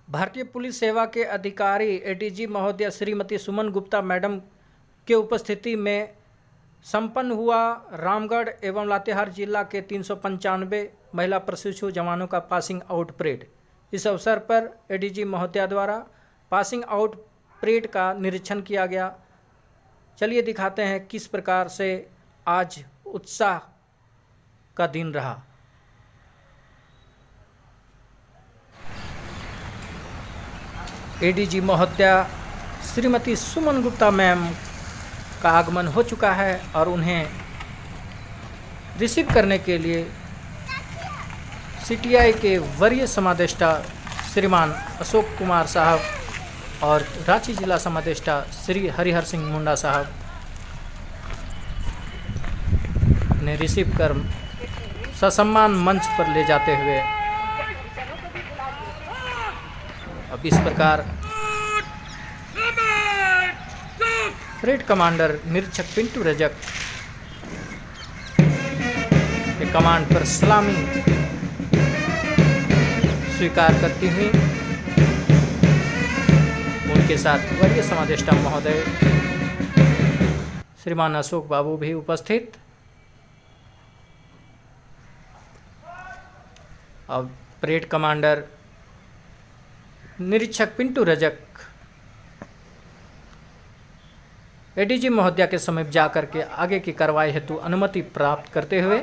भारतीय पुलिस सेवा के अधिकारी एडीजी महोदया श्रीमती सुमन गुप्ता मैडम के उपस्थिति में संपन्न हुआ रामगढ़ एवं लातेहार जिला के 395 महिला प्रशिक्षु जवानों का पासिंग आउट परेड। इस अवसर पर एडीजी महोदया द्वारा पासिंग आउट परेड का निरीक्षण किया गया। चलिए दिखाते हैं किस प्रकार से आज उत्साह का दिन रहा। एडीजी महोदया श्रीमती सुमन गुप्ता मैम का आगमन हो चुका है और उन्हें रिसीव करने के लिए सीटीआई के वरीय समादेष्टा श्रीमान अशोक कुमार साहब और रांची जिला समादेष्टा श्री हरिहर सिंह मुंडा साहब ने रिसीव कर ससम्मान मंच पर ले जाते हुए अब इस प्रकार परेड कमांडर निरीक्षक पिंटू रजक के कमांड पर सलामी स्वीकार करती हुई उनके साथ वरीय समादेष्टा महोदय श्रीमान अशोक बाबू भी उपस्थित। अब परेड कमांडर निरीक्षक पिंटू रजक एडीजी महोदया के समीप जाकर के आगे की कार्रवाई हेतु अनुमति प्राप्त करते हुए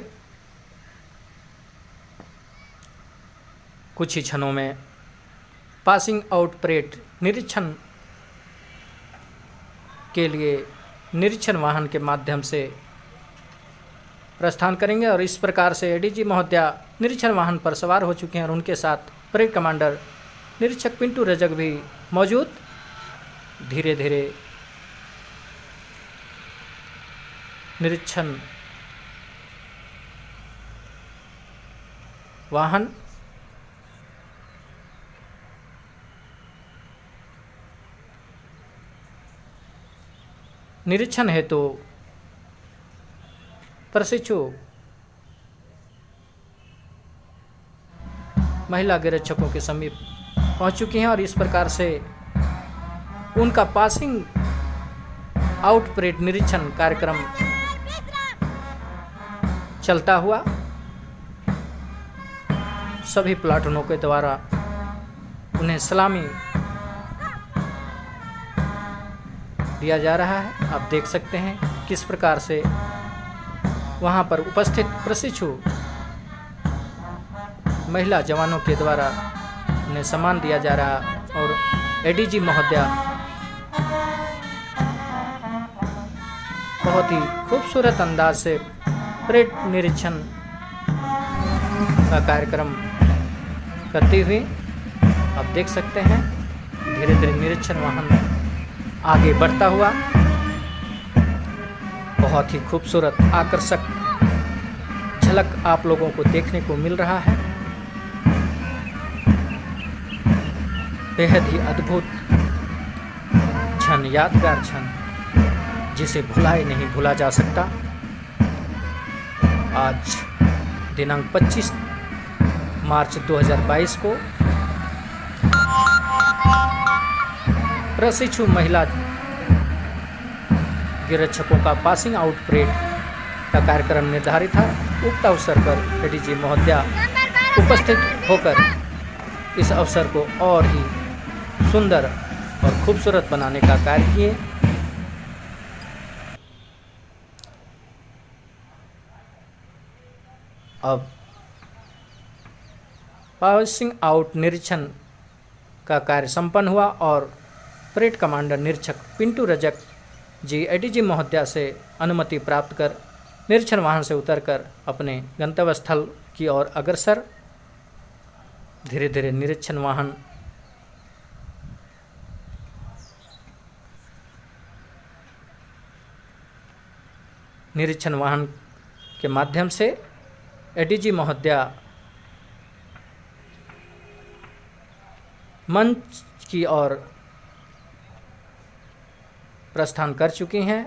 कुछ ही क्षणों में पासिंग आउट परेड निरीक्षण के लिए निरीक्षण वाहन के माध्यम से प्रस्थान करेंगे और इस प्रकार से एडीजी महोदया निरीक्षण वाहन पर सवार हो चुके हैं और उनके साथ परेड कमांडर निरीक्षक पिंटू रजक भी मौजूद। धीरे धीरे निरीक्षण वाहन निरीक्षण हेतु प्रशिक्षु महिला गिरक्षकों के समीप पहुंच चुकी हैं और इस प्रकार से उनका पासिंग आउट परेड निरीक्षण कार्यक्रम चलता हुआ सभी प्लाटूनों के द्वारा उन्हें सलामी दिया जा रहा है। आप देख सकते हैं किस प्रकार से वहां पर उपस्थित प्रशिक्षु महिला जवानों के द्वारा उन्हें सम्मान दिया जा रहा और एडीजी महोदया बहुत ही खूबसूरत अंदाज से परेड निरीक्षण का कार्यक्रम करते हुए आप देख सकते हैं धीरे धीरे निरीक्षण वाहन आगे बढ़ता हुआ बहुत ही खूबसूरत आकर्षक झलक आप लोगों को देखने को मिल रहा है। बेहद ही अद्भुत क्षण, यादगार क्षण जिसे भुला ही नहीं भूला जा सकता। आज दिनांक 25 मार्च 2022 को प्रशिक्षु महिला गिरक्षकों का पासिंग आउट परेड का कार्यक्रम निर्धारित था। उक्त अवसर पर एडीजी महोदया उपस्थित होकर इस अवसर को और ही सुंदर और खूबसूरत बनाने का कार्य किए। अब पासिंग आउट निरीक्षण का कार्य संपन्न हुआ और परेड कमांडर निरीक्षक पिंटू रजक जी एडीजी महोदया से अनुमति प्राप्त कर निरीक्षण वाहन से उतरकर अपने गंतव्य स्थल की ओर अग्रसर। धीरे धीरे निरीक्षण वाहन के माध्यम से एडीजी महोदया मंच की ओर प्रस्थान कर चुकी हैं।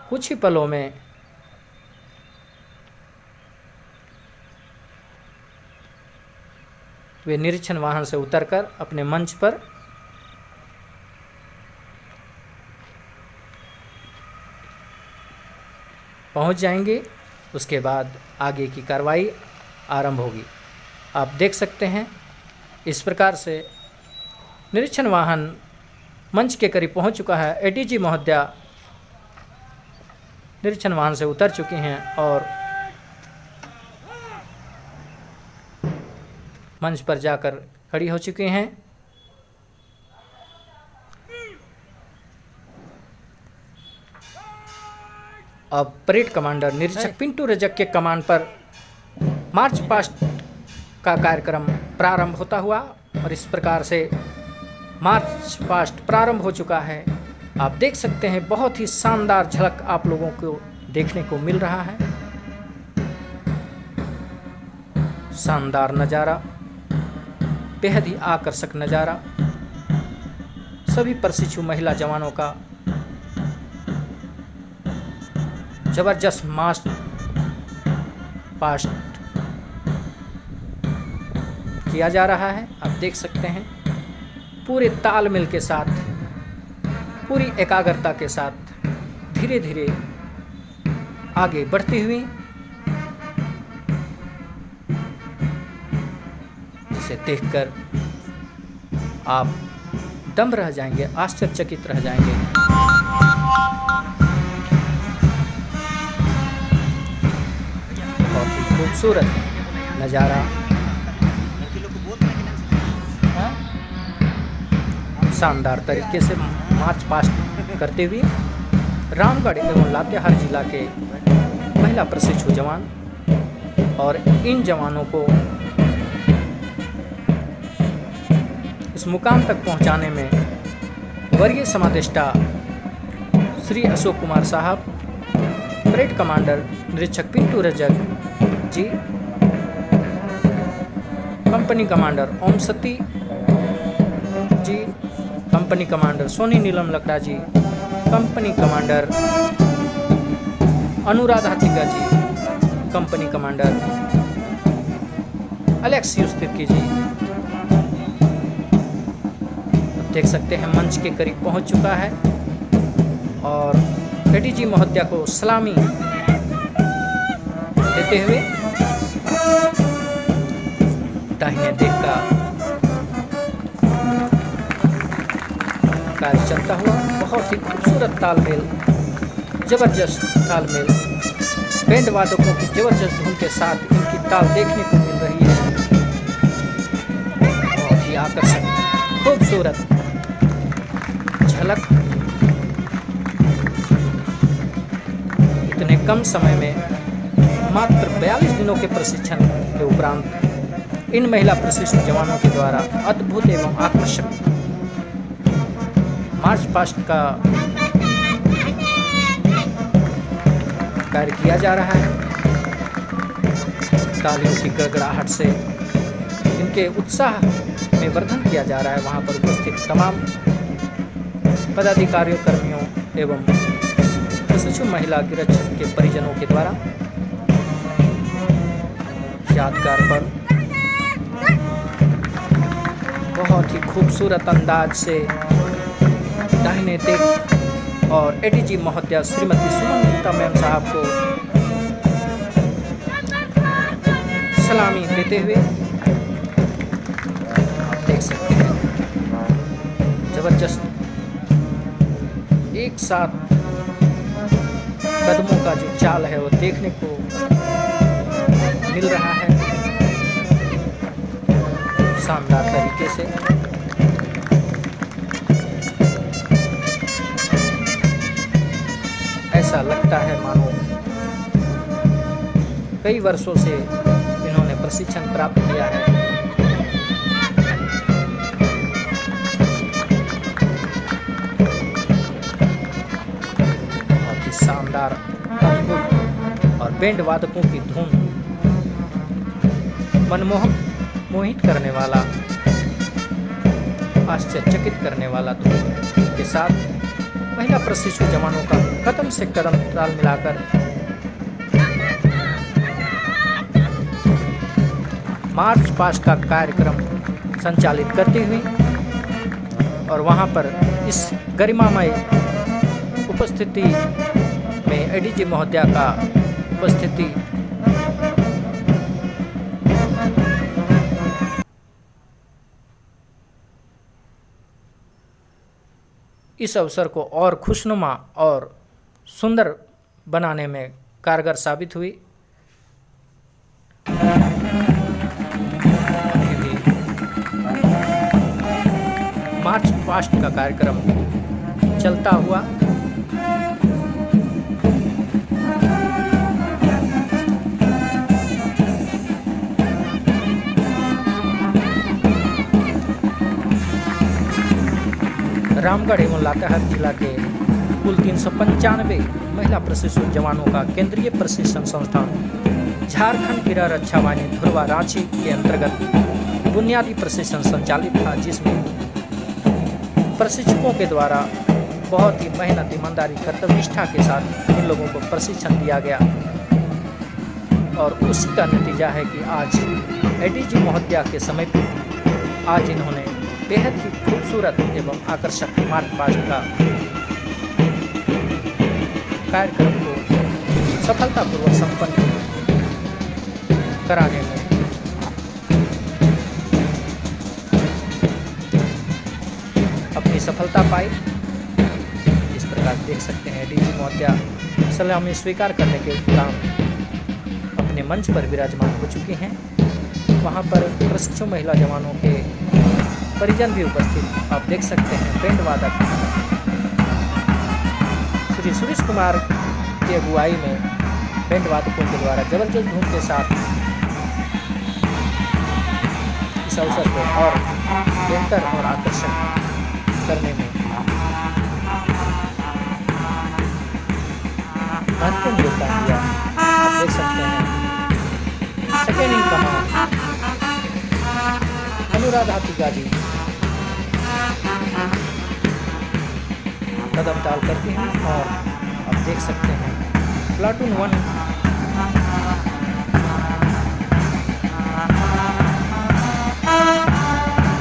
कुछ ही पलों में वे निरीक्षण वाहन से उतरकर अपने मंच पर पहुंच जाएंगे। उसके बाद आगे की कार्रवाई आरंभ होगी। आप देख सकते हैं इस प्रकार से निरीक्षण वाहन मंच के करीब पहुंच चुका है। एडीजी महोदया निरीक्षण वाहन से उतर चुकी हैं और मंच पर जाकर खड़ी हो चुकी हैं। अब परेड कमांडर निरीक्षक पिंटू रजक के कमान पर मार्च पास्ट का कार्यक्रम प्रारंभ होता हुआ और इस प्रकार से मार्च पास्ट प्रारंभ हो चुका है। आप देख सकते हैं बहुत ही शानदार झलक आप लोगों को देखने को मिल रहा है। शानदार नज़ारा, बेहद ही आकर्षक नज़ारा। सभी प्रशिक्षु महिला जवानों का जबरदस्त मार्च पास्ट किया जा रहा है। आप देख सकते हैं पूरे तालमेल के साथ, पूरी एकाग्रता के साथ धीरे धीरे आगे बढ़ती हुई, जिसे देखकर आप दम रह जाएंगे, आश्चर्यचकित रह जाएंगे। बहुत ही खूबसूरत नज़ारा, शानदार तरीके से मार्च पास्ट करते हुए रामगढ़ एवं लातेहार जिला के महिला प्रशिक्षु जवान और इन जवानों को इस मुकाम तक पहुंचाने में वरीय समादेष्टा श्री अशोक कुमार साहब, परेड कमांडर निरीक्षक पिंटू रजक जी, कंपनी कमांडर ओम सती जी, company commander Soni Neelam Lakra ji, company commander Anuradha Tigga जी, कंपनी कमांडर अलेक्सियुस तिर्की जी। देख सकते हैं मंच के करीब पहुंच चुका है और एडीजी महोदया को सलामी देते हुए दाहिने दिख का कार्य चलता हुआ, बहुत ही खूबसूरत तालमेल, जबरदस्त तालमेल, बैंड वादकों की जबरदस्त धुन के साथ इनकी ताल देखने को मिल रही है। बहुत ही आकर्षक, खूबसूरत झलक। इतने कम समय में मात्र 42 दिनों के प्रशिक्षण के उपरांत इन महिला प्रशिक्षु जवानों के द्वारा अद्भुत एवं आकर्षक मार्च पास्ट का कार्य किया जा रहा है। तालियों की गड़गड़ाहट से इनके उत्साह में वर्धन किया जा रहा है। वहां पर उपस्थित तमाम पदाधिकारियों, कर्मियों एवं प्रशिक्षु महिला गिरफ्तार के परिजनों के द्वारा यादगार पर बहुत ही खूबसूरत अंदाज से दाहिने दिख और एडीजी महोदया श्रीमती सुमन गुप्ता मैम साहब को सलामी देते हुए आप देख सकते हैं जबरदस्त एक साथ कदमों का जो चाल है वो देखने को मिल रहा है शानदार तरीके से। ऐसा लगता है मानो कई वर्षों से इन्होंने प्रशिक्षण प्राप्त किया है। बहुत ही शानदार, अद्भुत और बैंड वादकों की धुन, मोहित करने वाला, आश्चर्यचकित करने वाला धुन के साथ महिला प्रशिक्षु जवानों का कदम से कदम ताल मिलाकर मार्च पास्ट का कार्यक्रम संचालित करती हुई और वहां पर इस गरिमामय उपस्थिति में एडीजी महोदया का उपस्थिति इस अवसर को और खुशनुमा और सुंदर बनाने में कारगर साबित हुई। अभी भी मार्च पास्ट का कार्यक्रम चलता हुआ रामगढ़ एवं लातेहार जिला के कुल 395 महिला प्रशिक्षुत जवानों का केंद्रीय प्रशिक्षण संस्थान झारखंड गृह रक्षा वाहिनी धुरवा रांची के अंतर्गत बुनियादी प्रशिक्षण संचालित था, जिसमें प्रशिक्षकों के द्वारा बहुत ही मेहनत, ईमानदारी, कर्तव्यनिष्ठा के साथ इन लोगों को प्रशिक्षण दिया गया और उसी का नतीजा है कि आज एडीजी महोदया के समय पर आज इन्होंने बेहद ही खूबसूरत एवं आकर्षक मार्च पास्ट का कार्यक्रम को सफलतापूर्वक संपन्न कराने में अपनी सफलता पाई। इस प्रकार देख सकते हैं एडीजी महोदया सलामी स्वीकार करने के उपरांत अपने मंच पर विराजमान हो चुकी हैं। वहां पर प्रशिक्षु महिला जवानों के परिजन भी उपस्थित आप देख सकते हैं। बैंड वादक श्री सुरेश कुमार की अगुवाई में बैंड वादकों के द्वारा जबरदस्त धूम के साथ इस अवसर को और बेहतर और आकर्षक करने में महत्वपूर्ण योगदान दिया। आप देख सकते हैं second in command Anuradha Tiwari कदम ताल करती हैं और आप देख सकते हैं प्लाटून 1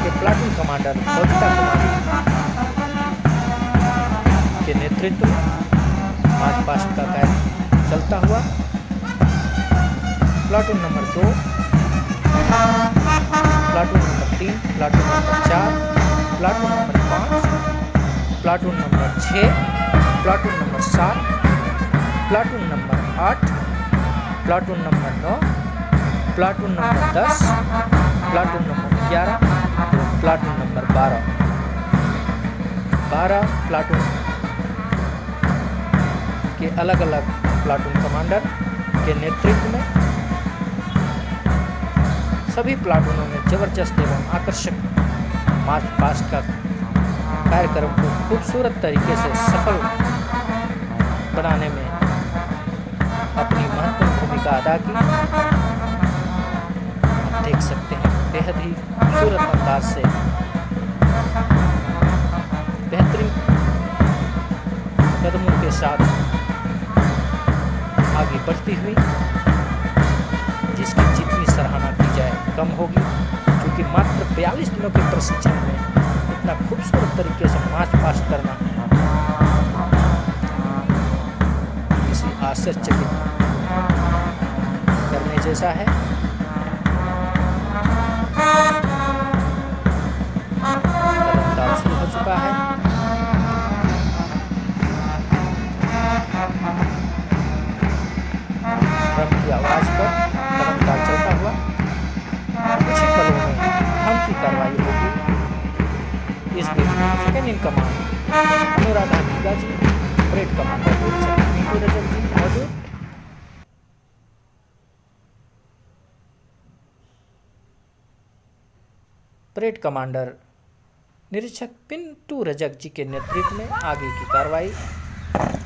के प्लाटून कमांडर बबीता कुमारी के नेतृत्व में मार्च पास्ट का कार्य चलता हुआ platoon number 2, platoon number 3, platoon number 4, platoon number 5, platoon number 6, platoon number 7, platoon number 8, platoon number 9, platoon number 10, platoon number 11, platoon number 12 platoon के अलग अलग प्लाटून कमांडर के नेतृत्व में सभी प्लाटूनों ने जबरदस्त एवं आकर्षक मार्च पास्ट का कार्यक्रम को खूबसूरत तरीके से सफल बनाने में अपनी महत्वपूर्ण भूमिका अदा की। देख सकते हैं बेहद ही खूबसूरत अंदाज से बेहतरीन कदमों के साथ आगे बढ़ती हुई, जिसकी जितनी सराहना की जाए कम होगी, क्योंकि मात्र 42 दिनों के प्रशिक्षण में इतना खूबसूरत तरीके से मार्च पास्ट करना किसी आश्चर्यचकित करने जैसा है। कदमताल शुरू हो चुका है। ड्रम की आवाज पर कदमताल चलता हुआ कुछ ही पलों में हम की कार्रवाई होगी। इस बीच second in command Anuradha Tiwari, parade commander Mintu Rajak ji मौजूद। परेड कमांडर निरीक्षक पिंटू रजक जी के नेतृत्व में आगे की कार्रवाई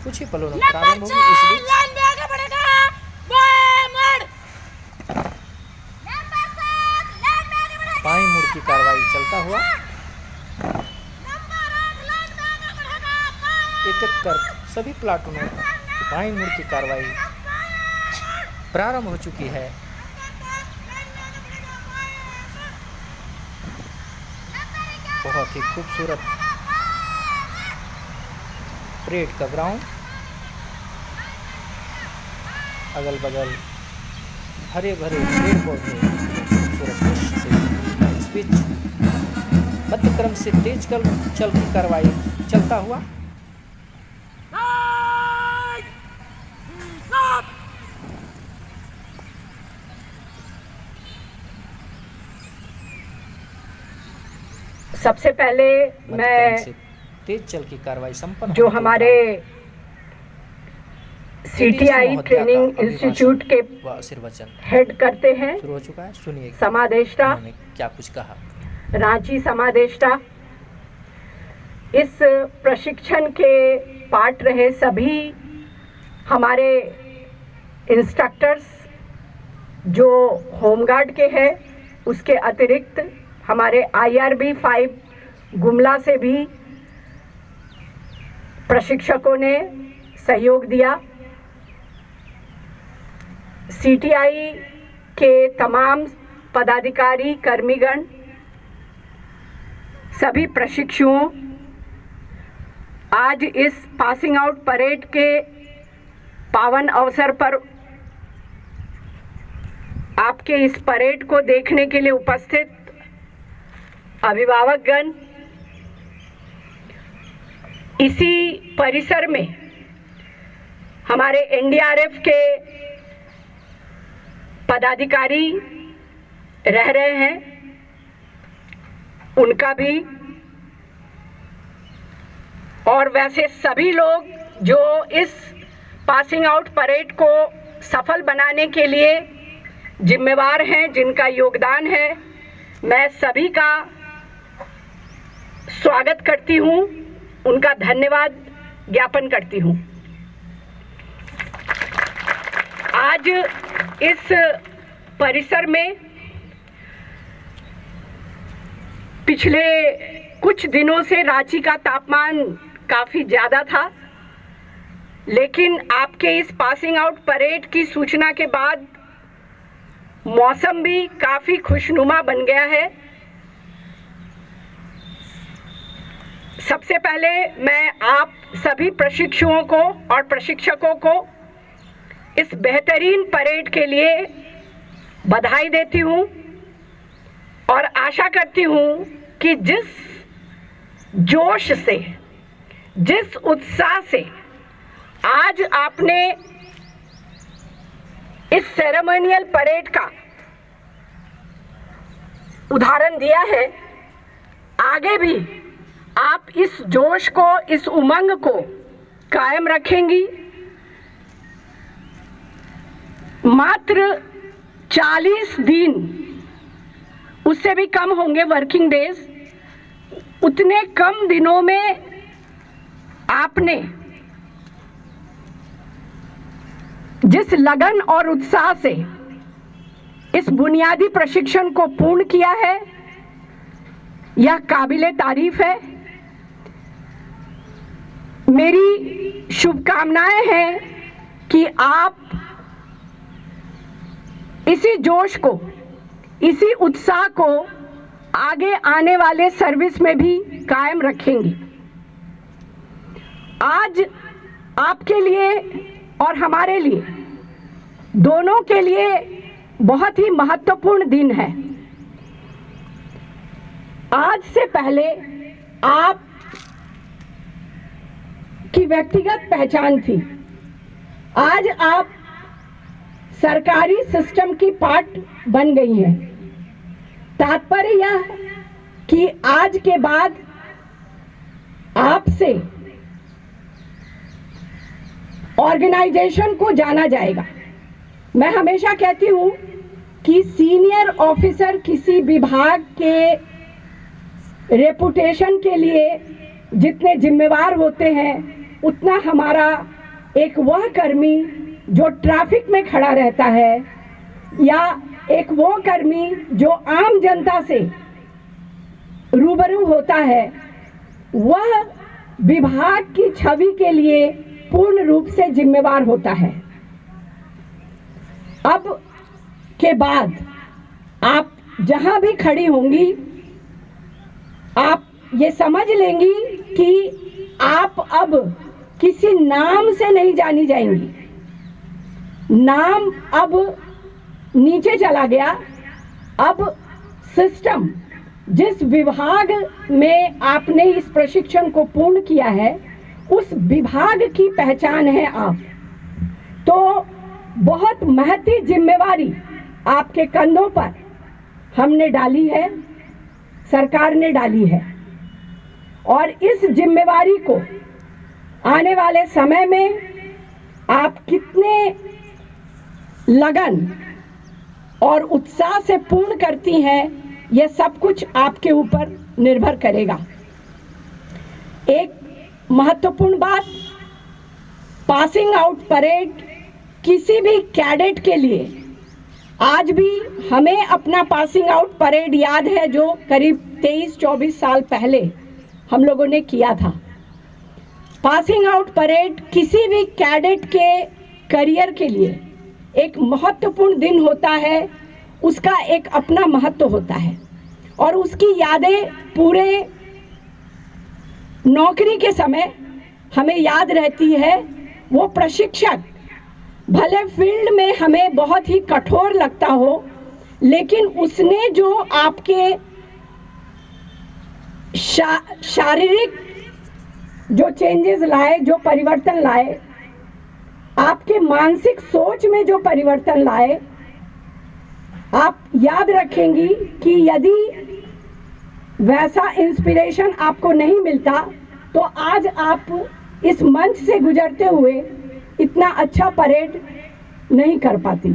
कुछ ही पलों में प्रारंभ होगी। इस बीच बाईं मुड़ की कार्रवाई चलता हुआ एक एक कर सभी प्लाटूनों बाईं मुड़ की कार्रवाई प्रारंभ हो चुकी है। बहुत ही खूबसूरत परेड का ग्राउंड, अगल बगल हरे भरे पेड़ पौधे, खूबसूरत दृश्य। इस बीच मध्यक्रम से तेज चल की कार्रवाई चलता हुआ सबसे पहले मैं तेज चल की कार्रवाई संपन्न जो हमारे सीटीआई ट्रेनिंग इंस्टीट्यूट के हेड करते हैं शुरू हो चुका है, सुनिए समादेष्टा क्या कुछ कहा। रांची समादेष्टा, इस प्रशिक्षण के पार्ट रहे सभी हमारे इंस्ट्रक्टर्स जो होमगार्ड के हैं, उसके अतिरिक्त हमारे IRB 5 गुमला से भी प्रशिक्षकों ने सहयोग दिया। CTI के तमाम पदाधिकारी कर्मीगण, सभी प्रशिक्षुओं, आज इस पासिंग आउट परेड के पावन अवसर पर आपके इस परेड को देखने के लिए उपस्थित अभिभावकगण, इसी परिसर में हमारे NDRF के पदाधिकारी रह रहे हैं, उनका भी, और वैसे सभी लोग जो इस पासिंग आउट परेड को सफल बनाने के लिए जिम्मेवार हैं, जिनका योगदान है, मैं सभी का स्वागत करती हूं, उनका धन्यवाद ज्ञापन करती हूं। आज इस परिसर में पिछले कुछ दिनों से रांची का तापमान काफ़ी ज़्यादा था, लेकिन आपके इस पासिंग आउट परेड की सूचना के बाद मौसम भी काफ़ी खुशनुमा बन गया है। सबसे पहले मैं आप सभी प्रशिक्षुओं को और प्रशिक्षकों को इस बेहतरीन परेड के लिए बधाई देती हूं और आशा करती हूं कि जिस जोश से, जिस उत्साह से आज आपने इस सेरेमोनियल परेड का उदाहरण दिया है, आगे भी आप इस जोश को, इस उमंग को कायम रखेंगी। मात्र 40 दिन, उससे भी कम होंगे वर्किंग डेज, उतने कम दिनों में आपने जिस लगन और उत्साह से इस बुनियादी प्रशिक्षण को पूर्ण किया है, यह काबिले तारीफ है। मेरी शुभकामनाएं हैं कि आप इसी जोश को, इसी उत्साह को आगे आने वाले सर्विस में भी कायम रखेंगी। आज आपके लिए और हमारे लिए, दोनों के लिए बहुत ही महत्वपूर्ण दिन है। आज से पहले आप की व्यक्तिगत पहचान थी, आज आप सरकारी सिस्टम की पार्ट बन गई हैं। तात्पर्य यह कि आज के बाद आपसे ऑर्गेनाइजेशन को जाना जाएगा। मैं हमेशा कहती हूँ कि सीनियर ऑफिसर किसी विभाग के रेपुटेशन के लिए जितने जिम्मेवार होते हैं, उतना हमारा एक वह कर्मी जो ट्रैफिक में खड़ा रहता है, या एक वो कर्मी जो आम जनता से रूबरू होता है, वह विभाग की छवि के लिए पूर्ण रूप से जिम्मेवार होता है। अब के बाद आप जहां भी खड़ी होंगी, आप ये समझ लेंगी कि आप अब किसी नाम से नहीं जानी जाएंगी। नाम अब नीचे चला गया। अब सिस्टम, जिस विभाग में आपने इस प्रशिक्षण को पूर्ण किया है, उस विभाग की पहचान है आप। तो बहुत महती जिम्मेवारी आपके कंधों पर हमने डाली है, सरकार ने डाली है, और इस जिम्मेवारी को आने वाले समय में आप कितने लगन और उत्साह से पूर्ण करती हैं, यह सब कुछ आपके ऊपर निर्भर करेगा। एक महत्वपूर्ण बात, पासिंग आउट परेड किसी भी कैडेट के लिए, आज भी हमें अपना पासिंग आउट परेड याद है जो करीब 23-24 साल पहले हम लोगों ने किया था। पासिंग आउट परेड किसी भी कैडेट के करियर के लिए एक महत्वपूर्ण दिन होता है, उसका एक अपना महत्व होता है, और उसकी यादें पूरे नौकरी के समय हमें याद रहती है। वो प्रशिक्षक भले फील्ड में हमें बहुत ही कठोर लगता हो, लेकिन उसने जो आपके शारीरिक जो चेंजेस लाए, जो परिवर्तन लाए, आपके मानसिक सोच में जो परिवर्तन लाए, आप याद रखेंगी कि यदि वैसा इंस्पिरेशन आपको नहीं मिलता तो आज आप इस मंच से गुजरते हुए इतना अच्छा परेड नहीं कर पाती।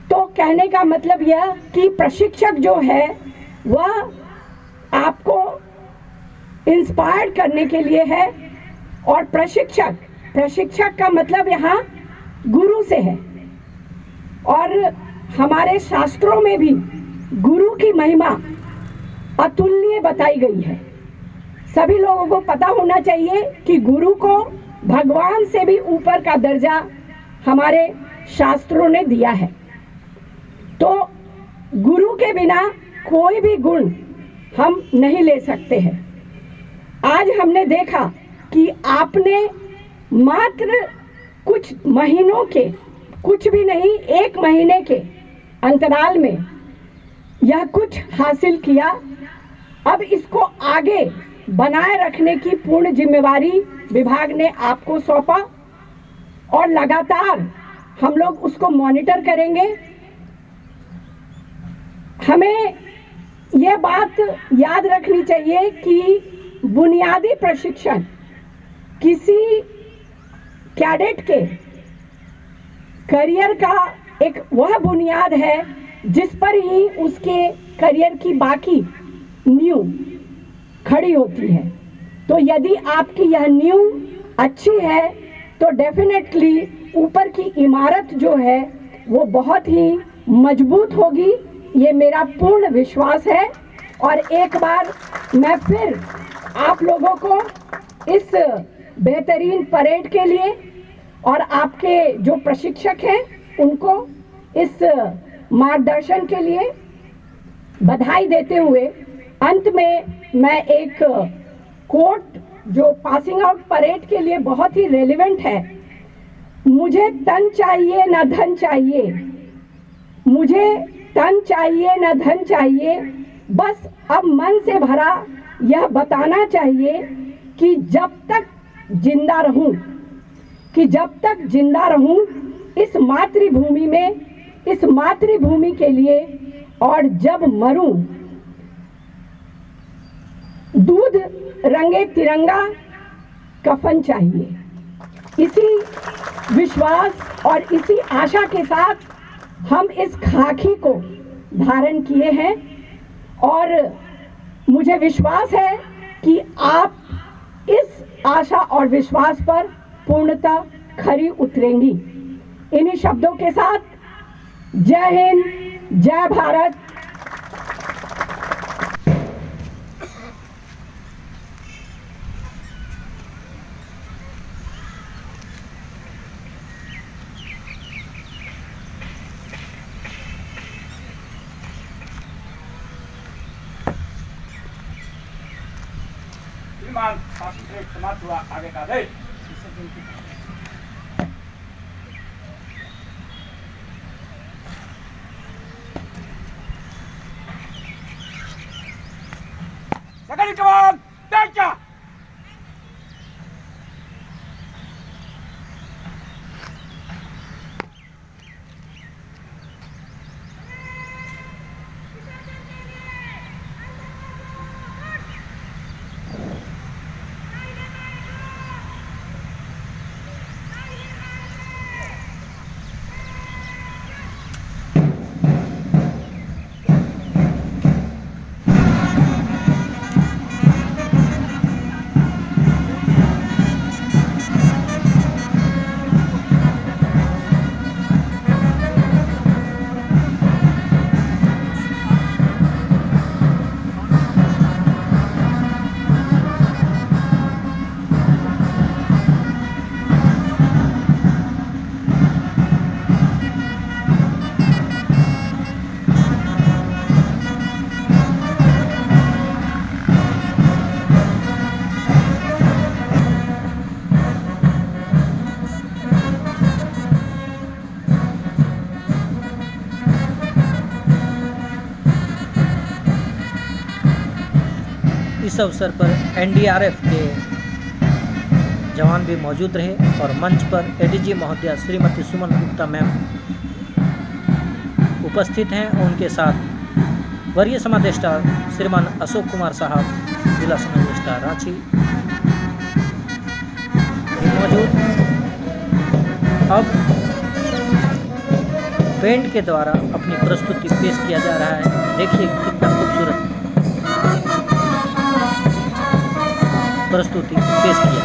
तो कहने का मतलब यह कि प्रशिक्षक जो है वह आपको इंस्पायर करने के लिए है, और प्रशिक्षक का मतलब यहाँ गुरु से है। और हमारे शास्त्रों में भी गुरु की महिमा अतुलनीय बताई गई है। सभी लोगों को पता होना चाहिए कि गुरु को भगवान से भी ऊपर का दर्जा हमारे शास्त्रों ने दिया है। तो गुरु के बिना कोई भी गुण हम नहीं ले सकते हैं। आज हमने देखा कि आपने मात्र कुछ महीनों के, कुछ भी नहीं, 1 महीने के अंतराल में यह कुछ हासिल किया। अब इसको आगे बनाए रखने की पूर्ण जिम्मेवारी विभाग ने आपको सौंपा, और लगातार हम लोग उसको मॉनिटर करेंगे। हमें यह बात याद रखनी चाहिए कि बुनियादी प्रशिक्षण किसी कैडेट के करियर का एक वह बुनियाद है जिस पर ही उसके करियर की बाकी नींव खड़ी होती है। तो यदि आपकी यह नींव अच्छी है तो डेफिनेटली ऊपर की इमारत जो है वो बहुत ही मजबूत होगी, ये मेरा पूर्ण विश्वास है। और एक बार मैं फिर आप लोगों को इस बेहतरीन परेड के लिए और आपके जो प्रशिक्षक हैं उनको इस मार्गदर्शन के लिए बधाई देते हुए अंत में मैं एक कोट जो पासिंग आउट परेड के लिए बहुत ही रेलेवेंट है, मुझे तन चाहिए न धन चाहिए, मुझे तन चाहिए न धन चाहिए, बस अब मन से भरा यह बताना चाहिए कि जब तक जिंदा रहूं, कि जब तक जिंदा रहूं इस मातृभूमि में, इस मातृभूमि के लिए, और जब मरूं दूध रंगे तिरंगा कफन चाहिए। इसी विश्वास और इसी आशा के साथ हम इस खाकी को धारण किए हैं, और मुझे विश्वास है कि आप इस आशा और विश्वास पर पूर्णतः खरी उतरेंगी। इन्हीं शब्दों के साथ जय हिंद, जय भारत। निर्माण समाप्त हुआ। आगे का देश सेकंड कमान बेचा इस अवसर पर एनडीआरएफ के जवान भी मौजूद रहे और मंच पर एडीजी महोदया श्रीमती सुमन गुप्ता मैम उपस्थित हैं। उनके साथ वरीय समादेष्टा श्रीमान अशोक कुमार साहब जिला समादेष्टा रांची मौजूद। अब बैंड के द्वारा अपनी प्रस्तुति पेश किया जा रहा है। देखिए कितना खूबसूरत प्रस्तुति पेश किया।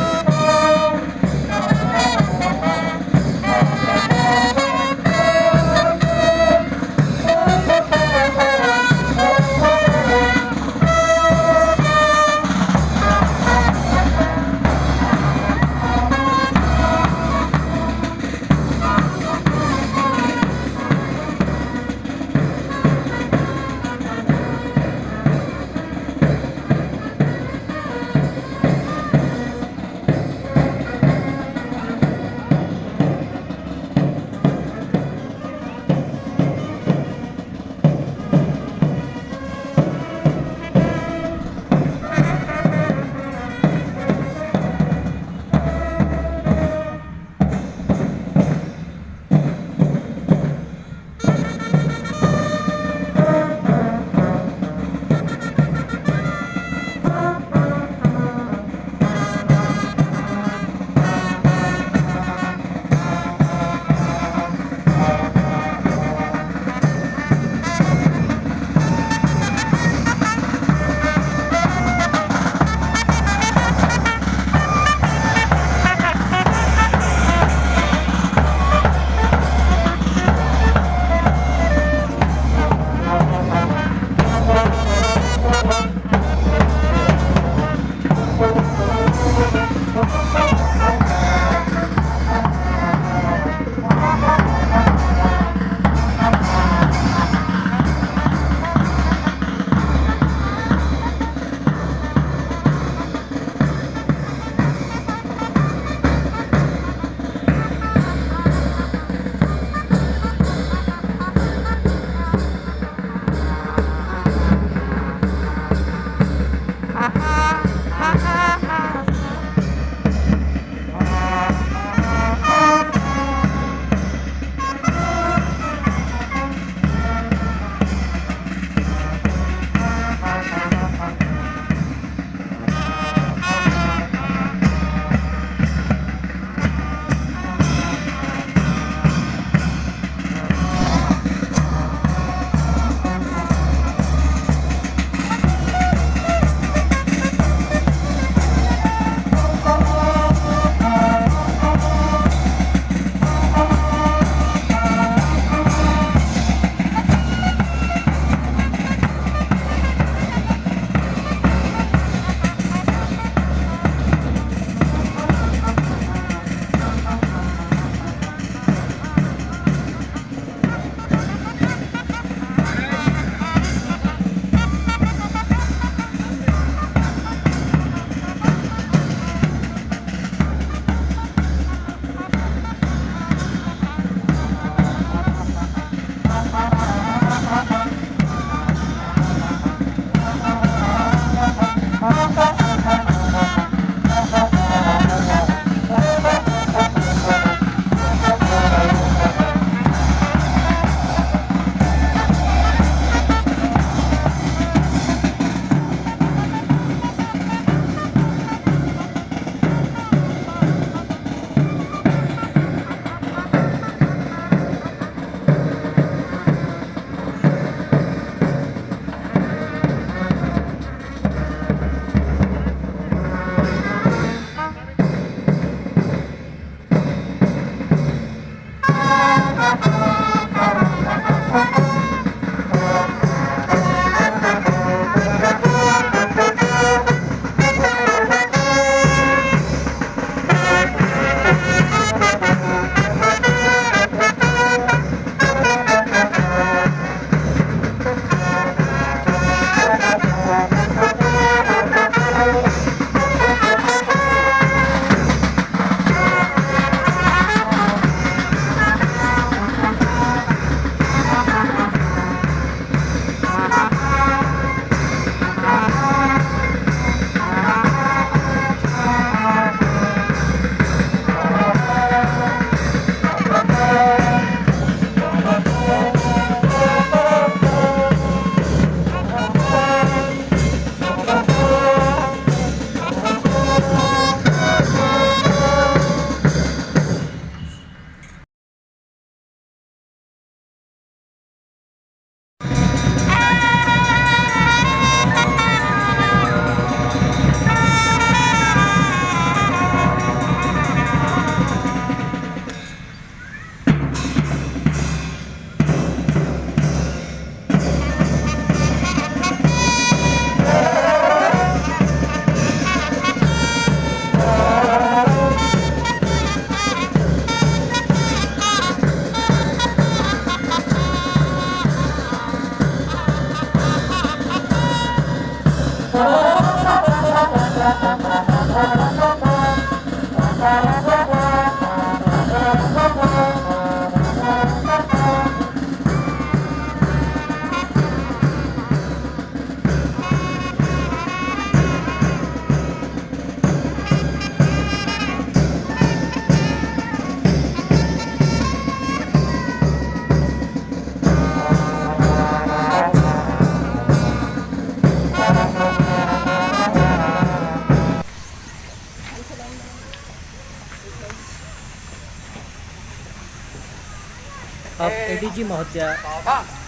अब एडीजी महोदया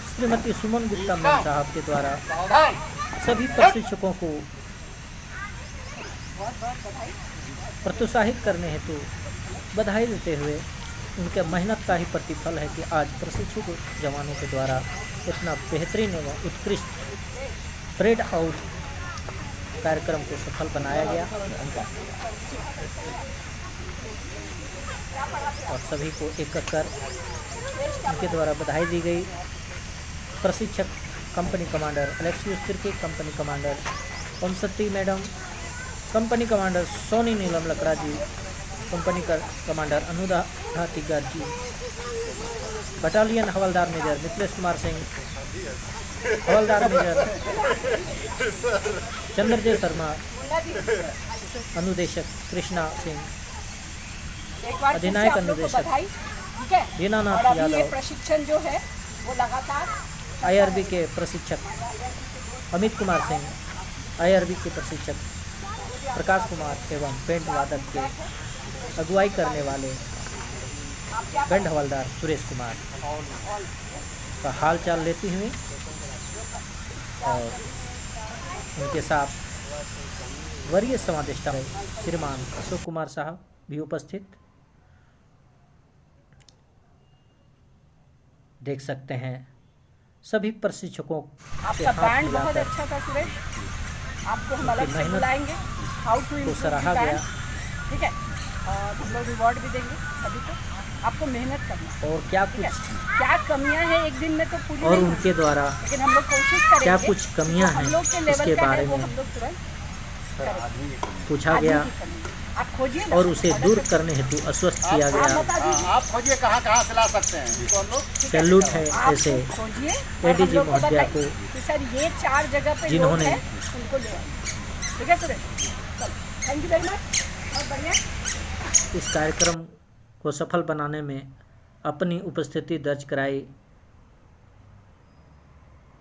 श्रीमती सुमन गुप्ता मैम साहब के द्वारा सभी प्रशिक्षकों को प्रोत्साहित करने हेतु बधाई देते हुए उनके मेहनत का ही प्रतिफल है कि आज प्रशिक्षु जवानों के द्वारा इतना बेहतरीन एवं उत्कृष्ट परेड आउट कार्यक्रम को सफल बनाया गया और सभी को एक कर उनके द्वारा बधाई दी गई। प्रशिक्षक company commander Alexius Tirkey, company commander Omsati madam, company commander Soni Neelam Lakra ji, company commander Anuradha Tigar ji, battalion हवलदार मेजर मिथिलेश कुमार सिंह, हवलदार मेजर चंद्रदेव शर्मा, अनुदेशक कृष्णा सिंह, अधिनायक अनुदेशक दीनानाथ यादव, प्रशिक्षण जो है वो लगातार IRB के प्रशिक्षक अमित कुमार सिंह, IRB के प्रशिक्षक प्रकाश कुमार एवं बैंड वादक के अगुवाई करने वाले बैंड हवलदार सुरेश कुमार का हाल चाल लेती हुई और उनके साथ वरीय समादेष्टा श्रीमान अशोक कुमार साहब भी उपस्थित देख सकते हैं। सभी प्रशिक्षकों से आपका हाथ बैंड बहुत मिलाकर अच्छा था सुरेश, आपको हम अलग से मेहनत बुलाएंगे हाउ टू को सराहा गया ठीक है, और हम लोग रिवॉर्ड भी देंगे सभी को। आपको मेहनत करना है, और क्या ठीक है। कुछ क्या कमियां हैं एक दिन में तो पूरी और नहीं उनके द्वारा होती, लेकिन हम लोग कोशिश करेंगे क्या कुछ कमियां जो हम हैं लोग के लेवल इसके का है बारे वो में हम लोग तुरंत करेंगे। पूछा आदमी गया की कमी। आप खोजिए ना, और उसे ऑर्डर दूर करके। करने हेतु आश्वस्त किया आप गया। बता दीजिए, आप खोजिए कहाँ से ला सकते हैं इनको हम लोग। सैल्यूट है आप ऐसे खोजिए और हम एडीजी लोग को महोदया बताइए को कि सर ये 4 जगह पे लोग जिन्होंने हैं उनको ले आइए। ठीक है सुरेश, चलो थैंक यू वेरी मच, बहुत बढ़िया। इस कार्यक्रम को सफल बनाने में अपनी उपस्थिति दर्ज कराई।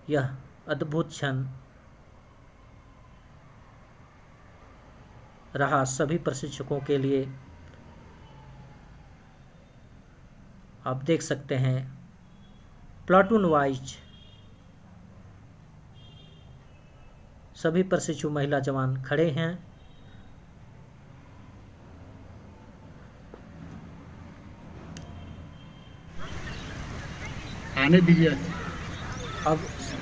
यह अद्भुत क्षण रहा सभी प्रशिक्षकों के लिए। आप देख सकते हैं प्लाटून वाइज सभी प्रशिक्षु महिला जवान खड़े हैं। आने दीजिए, अब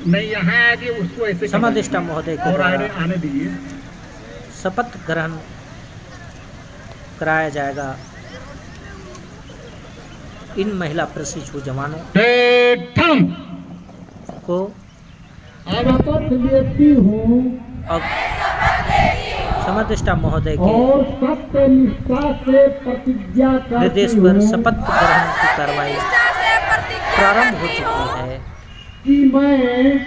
नहीं यहाँ आगे उसको ऐसे समादेष्टा महोदय के और द्वारा आने दीजिए। शपथ ग्रहण कराया जाएगा इन महिला प्रशिक्षु जवानों को। अब शपथ लेती हूँ अब समादेष्टा महोदय के और सत्यनिष्ठा से प्रतिज्ञा निर्देश करती पर हूँ शपथ ग्रहण की कार्रवाई प्रारंभ हो चुकी है कि मैं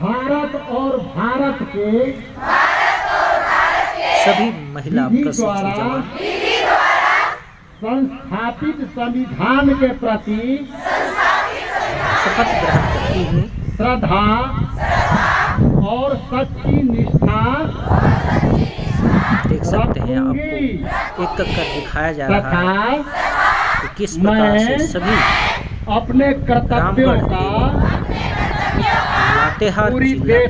भारत और भारत के सभी महिला विधि प्रशिक्षु द्वारा जवान संस्थापित संविधान के प्रति शपथ ग्रहण करती हुई श्रद्धा और सच्ची निष्ठा देख सकते हैं। आपको एक कर दिखाया जा रहा तथा है कि किस प्रकार से मैं सभी अपने कर्तव्यों रामगढ़ का लातेहार पूरी जिला के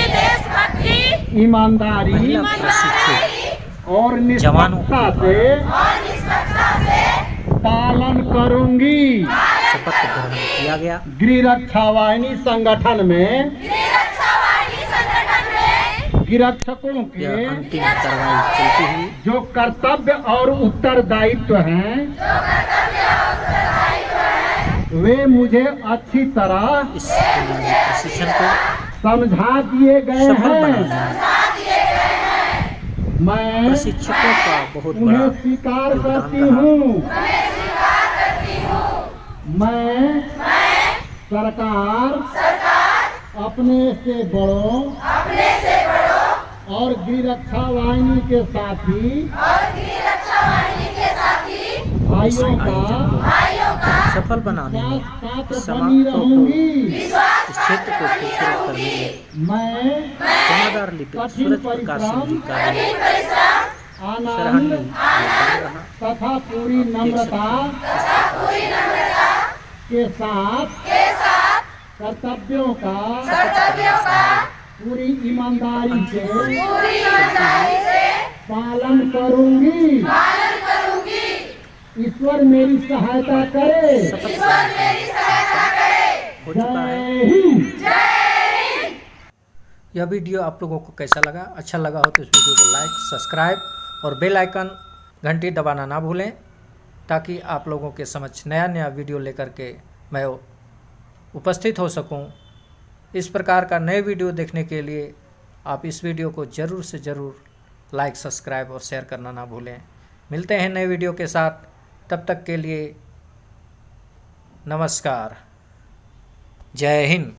देशभक्ति, ईमानदारी महिला प्रशिक्षु और जवानों निष्पक्षता से पालन करूंगी। शपथ ग्रहण किया गया। गृह रक्षा वाहिनी संगठन में गिरक्षकों यह के अंतिम कार्रवाई चलती हुई जो कर्तव्य और उत्तरदायित्व हैं वे मुझे अच्छी तरह इस बुनियादी प्रशिक्षण को समझा दिए गए सफल हैं। बनाने में मैं प्रशिक्षकों का बहुत उन्हें बड़ा स्वीकार योगदान करती रहा। हूँ। मैं सरकार अपने से बड़ों और गृह रक्षा वाहिनी के साथी भाइयों का सफल बनाने में पात्र इस बनी समारोह को रहूंगी। इस क्षेत्र को खूबसूरत करने में मैं जमादार लिपिक कठिन सूरज प्रकाश सिंह जी का भी आनंद तथा पूरी नम्रता के साथ कर्तव्यों का पूरी ईमानदारी से पालन करूंगी। ईश्वर मेरी सहायता करे। जय हिंद। यह वीडियो आप लोगों को कैसा लगा? अच्छा लगा हो तो इस वीडियो को लाइक, सब्सक्राइब और बेल आइकन घंटी दबाना ना भूलें, ताकि आप लोगों के समक्ष नया नया वीडियो लेकर के मैं उपस्थित हो सकूं। इस प्रकार का नए वीडियो देखने के लिए आप इस वीडियो को ज़रूर से ज़रूर लाइक, सब्सक्राइब और शेयर करना ना भूलें। मिलते हैं नए वीडियो के साथ, तब तक के लिए नमस्कार। जय हिंद।